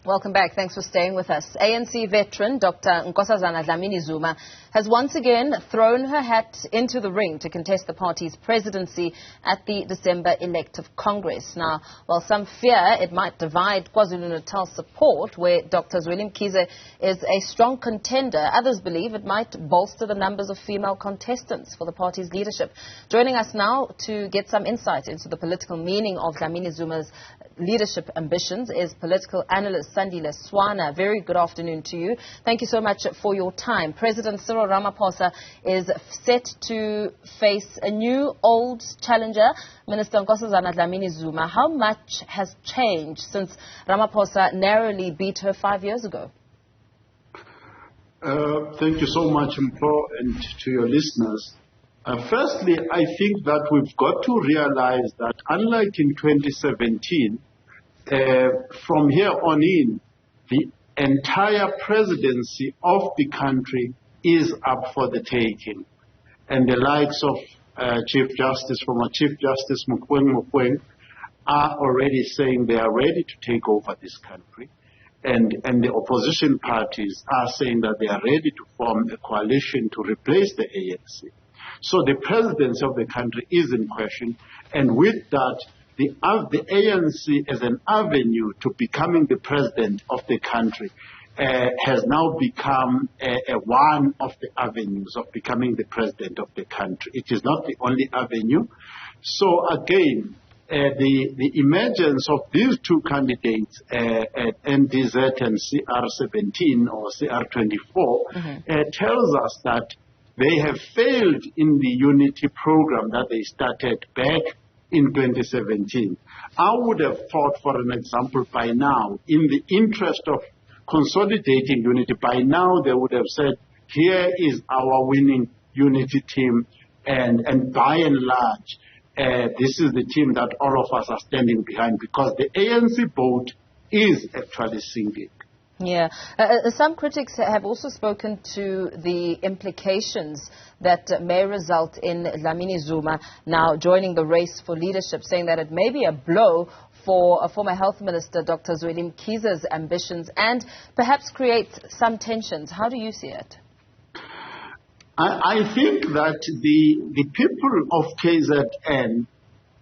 Welcome back. Thanks for staying with us. ANC veteran Dr Nkosazana Dlamini-Zuma has once again thrown her hat into the ring to contest the party's presidency at the December elective Congress. Now, while some fear it might divide KwaZulu-Natal support, where Dr Zweli Mkhize is a strong contender, others believe it might bolster the numbers of female contestants for the party's leadership. Joining us now to get some insight into the political meaning of Dlamini-Zuma's leadership ambitions is political analyst Sandile Swana. Very good afternoon to you. Thank you so much for your time. President Ramaphosa is set to face a new old challenger, Minister Nkosazana Dlamini-Zuma. How much has changed since Ramaphosa narrowly beat her 5 years ago? Thank you so much, Mpho, and to your listeners. Firstly, I think that we've got to realize that unlike in 2017, from here on in, the entire presidency of the country is up for the taking. And the likes of former Chief Justice Mogoeng are already saying they are ready to take over this country. And the opposition parties are saying that they are ready to form a coalition to replace the ANC. So the presidency of the country is in question. And with that, the ANC as an avenue to becoming the president of the country has now become one of the avenues of becoming the president of the country. It is not the only avenue. So again, the emergence of these two candidates, NDZ and CR17 or CR24, tells us that they have failed in the unity program that they started back in 2017. I would have thought, for an example, by now, in the interest of consolidating unity, by now they would have said, here is our winning unity team, and by and large, this is the team that all of us are standing behind, because the ANC vote is actually sinking. Yeah. Some critics have also spoken to the implications that may result in Dlamini-Zuma now joining the race for leadership, saying that it may be a blow for a former health minister, Dr Zweli Mkhize's ambitions, and perhaps create some tensions. How do you see it? I think that the people of KZN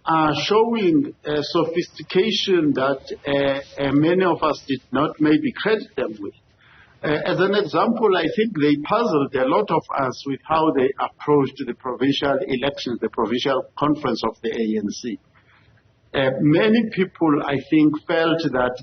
are showing a sophistication that many of us did not maybe credit them with. As an example, I think they puzzled a lot of us with how they approached the provincial elections, the provincial conference of the ANC. Many people, I think, felt that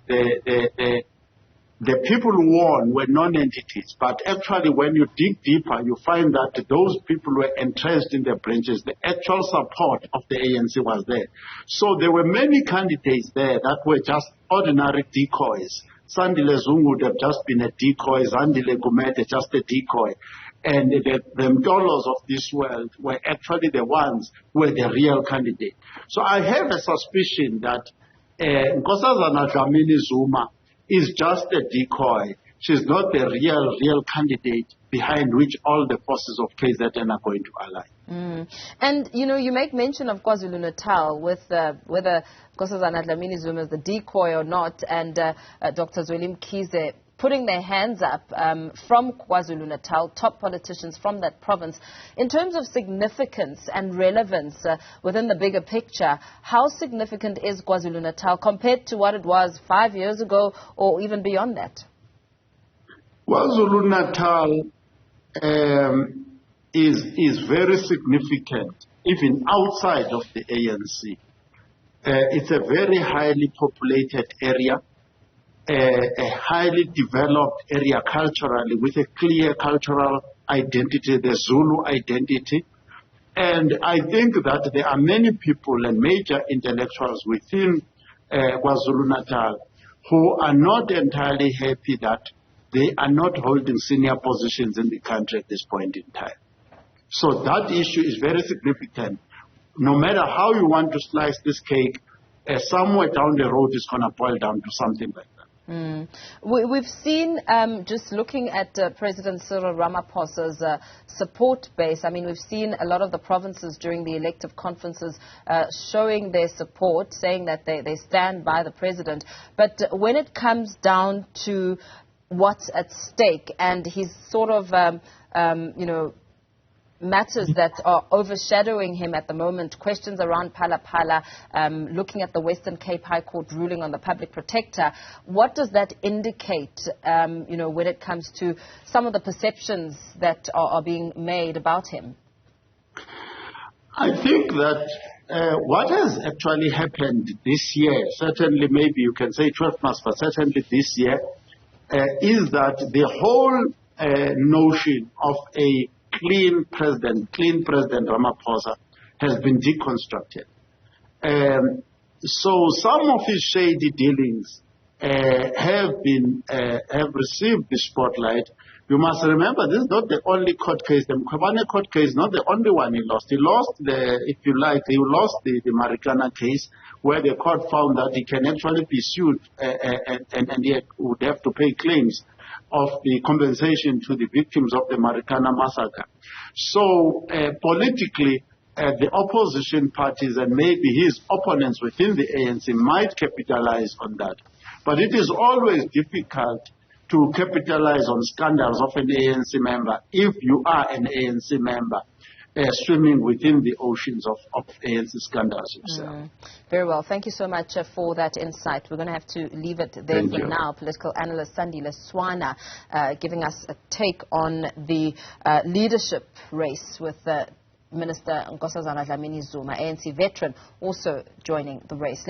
the people who won were non-entities, but actually when you dig deeper, you find that those people were entrenched in their branches. The actual support of the ANC was there. So there were many candidates there that were just ordinary decoys. Sandile Zungu would have just been a decoy, Zandile Gumede just a decoy. And the Mtolos of this world were actually the ones who were the real candidate. So I have a suspicion that Nkosazana Dlamini-Zuma is just a decoy. She's not the real candidate behind which all the forces of KZN are going to ally. And, you know, you make mention of KwaZulu-Natal with whether Nkosazana Dlamini-Zuma is the decoy or not, and Dr Zweli Mkhize putting their hands up from KwaZulu-Natal, top politicians from that province. In terms of significance and relevance within the bigger picture, how significant is KwaZulu-Natal compared to what it was 5 years ago or even beyond that? KwaZulu-Natal is very significant, even outside of the ANC. It's a very highly populated area, a highly developed area culturally, with a clear cultural identity, the Zulu identity. And I think that there are many people and major intellectuals within KwaZulu-Natal who are not entirely happy that they are not holding senior positions in the country at this point in time. So that issue is very significant. No matter how you want to slice this cake, somewhere down the road it's going to boil down to something like that. We've seen, just looking at President Cyril Ramaphosa's support base, I mean, we've seen a lot of the provinces during the elective conferences showing their support, saying that they stand by the president. But when it comes down to what's at stake and his sort of, matters that are overshadowing him at the moment, questions around Phala, looking at the Western Cape High Court ruling on the public protector, what does that indicate, when it comes to some of the perceptions that are being made about him? I think that what has actually happened this year, certainly maybe you can say 12 months, but certainly this year, is that the whole notion of a clean President Ramaphosa has been deconstructed. So some of his shady dealings have received the spotlight. You must remember, this is not the only court case. The Mkhwebane court case is not the only one he lost. He lost the Marikana case, where the court found that he can actually be sued and he would have to pay claims of the compensation to the victims of the Marikana massacre. So politically, the opposition parties and maybe his opponents within the ANC might capitalize on that. But it is always difficult to capitalize on scandals of an ANC member if you are an ANC member swimming within the oceans of ANC scandals yourself. Very well. Thank you so much for that insight. We're going to have to leave it there for now. Political analyst Sandile Swana giving us a take on the leadership race with Minister Nkosazana Dlamini-Zuma, ANC veteran, also joining the race.